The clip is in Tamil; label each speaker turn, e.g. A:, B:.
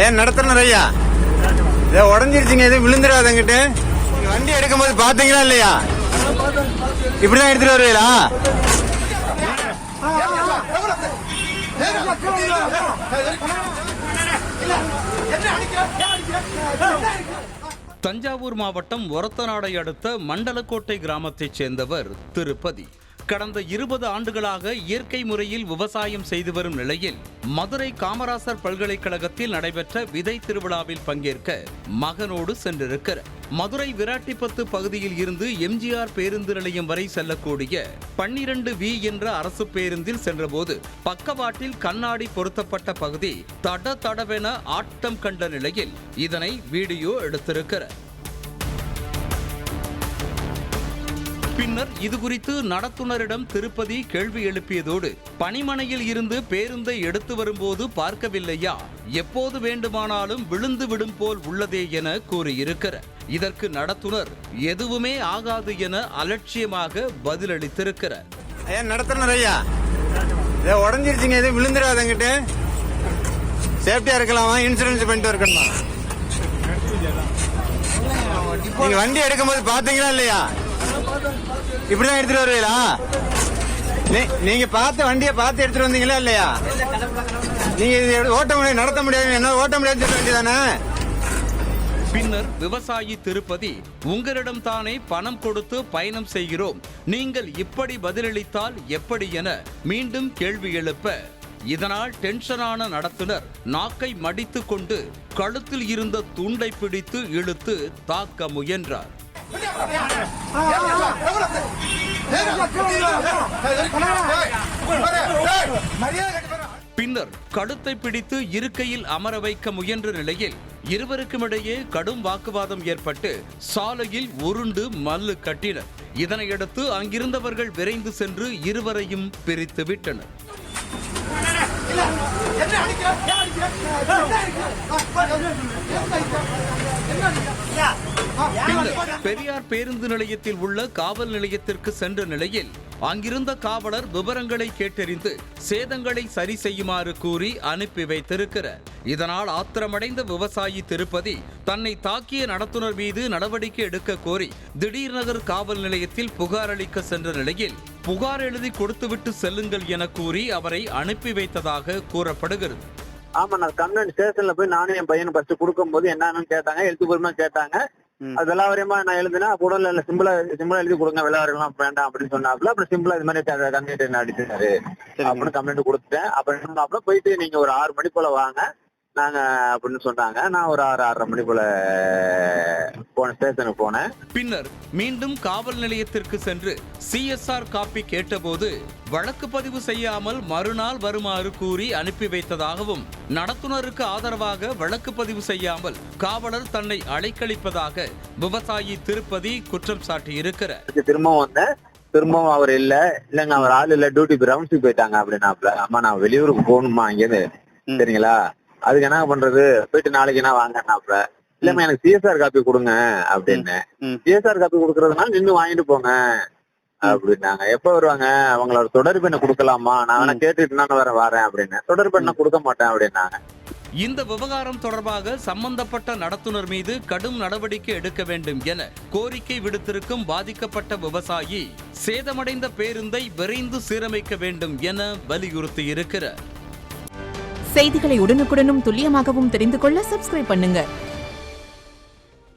A: ஏன் நடத்துறேன் ஐயா, இதை உடஞ்சிருச்சுங்க, எதுவும் விழுந்துடாதங்கிட்டு. வண்டி எடுக்கும் போது பாத்தீங்களா இல்லையா? இப்படிதான் எடுத்துட்டு வருவீங்களா?
B: தஞ்சாவூர் மாவட்டம் ஒரத்தநாடை அடுத்த மண்டலக்கோட்டை கிராமத்தைச் சேர்ந்தவர் திருப்பதி. கடந்த 20 ஆண்டுகளாக இயற்கை முறையில் விவசாயம் செய்து வரும் நிலையில் மதுரை காமராசர் பல்கலைக்கழகத்தில் நடைபெற்ற விதை திருவிழாவில் பங்கேற்க மகனோடு சென்றிருக்கிறார். மதுரை விராட்டிப்பத்து பகுதியில் இருந்து எம்ஜிஆர் பேருந்து நிலையம் வரை செல்லக்கூடிய 12V என்ற அரசு பேருந்தில் சென்றபோது பக்கவாட்டில் கண்ணாடி பொருத்தப்பட்ட பகுதி தடதடவென ஆட்டம் கண்ட நிலையில் இதனை வீடியோ எடுத்திருக்கிறார். பின்னர் இதுகுறித்து நடத்துனரிடம் திருப்பதி கேள்வி எழுப்பியதோடு பணிமனையில் இருந்து பேருந்தை எடுத்து வரும்போது பார்க்கவில்லையா, எப்போது வேண்டுமானாலும் விழுந்து விடும் போல் உள்ளதே என கூறியிருக்கிறார். இதற்கு நடத்துனர் எதுவுமே ஆகாது என அலட்சியமாக பதிலளித்திருக்கிறார்.
A: ஏன் நடத்துறேன் ஐயா, இதை உடஞ்சிருச்சுங்க, எதுவும் விழுந்துடாதங்கிட்டு. சேஃப்டியா இருக்கலாமா, இன்சூரன்ஸ் பண்ணிட்டு இருக்கணுமா? நீங்க வண்டி எடுக்கும் போது பாத்தீங்களா இல்லையா? இப்படிதான் எடுத்துட்டு வருவீங்களா? நீங்க பார்த்த வண்டியை பார்த்து எடுத்துட்டு வந்தீங்களா இல்லையா? நீங்க ஓட்ட முடியாது, நடத்த முடியாது, என்ன ஓட்ட முடியாது சொல்ல வேண்டியதானே?
B: பின்னர் விவசாயி திருப்பதி, உங்களிடம் தானே பணம் கொடுத்து பயணம் செய்கிறோம், நீங்கள் இப்படி பதிலளித்தால் எப்படி என மீண்டும் கேள்வி எழுப்ப, இதனால் டென்ஷனான நடத்துனர் நாக்கை மடித்து கொண்டு கழுத்தில் இருந்த துண்டை பிடித்து இழுத்து தாக்க முயன்றார். பின்னர் கழுத்தை பிடித்து இருக்கையில் அமர வைக்க முயன்ற நிலையில் இருவருக்கும் இடையே கடும் வாக்குவாதம் ஏற்பட்டு சாலையில் உருண்டு மல்லு கட்டினர். இதனையடுத்து அங்கிருந்தவர்கள் விரைந்து சென்று இருவரையும் பிரித்து விட்டனர். பெரியார் பேருந்து நிலையத்தில் உள்ள காவல் நிலையத்திற்கு சென்ற நிலையில் அங்கிருந்த காவலர் விவரங்களை கேட்டறிந்து சேதங்களை சரி செய்யுமாறு கூறி அனுப்பி வைத்திருக்கிறார். இதனால் ஆத்திரமடைந்த விவசாயி திருப்பதி தன்னை தாக்கிய நடத்துனர் மீது நடவடிக்கை எடுக்க கோரி திடீர் நகர் காவல் நிலையத்தில் புகார் அளிக்க சென்ற நிலையில் புகார் எழுதி கொடுத்துவிட்டு செல்லுங்கள் என கூறி அவரை அனுப்பி வைத்ததாக கூறப்படுகிறது.
C: ஆமா, நான் கம்ப்ளைண்ட் ஸ்டேஷன்ல போய் நானும் என் பையனை ஃபர்ஸ்ட் கொடுக்கும் போது என்னன்னு கேட்டாங்க, எழுத்துப்பூர்வமா கேட்டாங்க. அது விளாவரியமா நான் எழுதுனா உடல்ல இல்ல சிம்பிளா எழுதி கொடுங்க, விளாவரியெல்லாம் வேண்டாம் அப்படின்னு சொன்னாப்புல. அப்புறம் சிம்பிளா இது மாதிரி கம்ப்ளைண்ட் என்ன அடிச்சிருக்காரு அப்படின்னு கம்ப்ளைண்ட் கொடுத்துட்டேன். அப்புறம் போயிட்டு நீங்க ஒரு 6 மணி போல வாங்க நாங்க அப்படின்னு சொன்னாங்க. நான் ஒரு 6-6:30 மணி போல ஸ்டேஷனுக்கு போனேன்.
B: பின்னர் மீண்டும் காவல் நிலையத்திற்கு சென்று CSR காப்பி கேட்டபோது வழக்கு பதிவு செய்யாமல் மறுநாள் வருமாறு கூறி அனுப்பி வைத்ததாகவும், நடத்துனருக்கு ஆதரவாக வழக்கு பதிவு செய்யாமல் காவலர் தன்னை அலைக்கழிப்பதாக விவசாயி திருப்பதி குற்றம் சாட்டியிருக்கிறார்.
C: திரும்பவும் வந்தேன், திரும்பவும் அவர் இல்லங்க அவர் ஆள் இல்ல, டியூட்டி ரவுண்ட்ஸுக்கு போயிட்டாங்க அப்படின்னாப்ல. அம்மா நான் வெளியூருக்கு போகணுமா இங்கேருந்து, சரிங்களா, அதுக்கு என்ன பண்றது, போயிட்டு நாளைக்கு என்ன வாங்கினாப்ல. இல்லம்மா எனக்கு CSR காப்பி கொடுங்க அப்படின்னு. CSR காப்பி கொடுக்கறதுனால நின்று வாங்கிட்டு போங்க அப்படின்னாங்க. எப்ப வருவாங்க, அவங்களோட தொடர்பு என்ன கொடுக்கலாமா, நான் வேணா கேட்டுட்டு நான் வரேன் அப்படின்னு. தொடர்பு என்ன கொடுக்க மாட்டேன் அப்படின்னாங்க.
B: இந்த விவகாரம் தொடர்பாக சம்பந்தப்பட்ட நடத்துனர் மீது கடும் நடவடிக்கை எடுக்க வேண்டும் என கோரிக்கை விடுத்திருக்கும் பாதிக்கப்பட்ட விவசாயி, சேதமடைந்த பேருந்தை விரைந்து சீரமைக்க வேண்டும் என வலியுறுத்தி இருக்கிறார்.
D: செய்திகளை உடனுக்குடனும் துல்லியமாகவும் தெரிந்து கொள்ள சப்ஸ்கிரைப் பண்ணுங்க.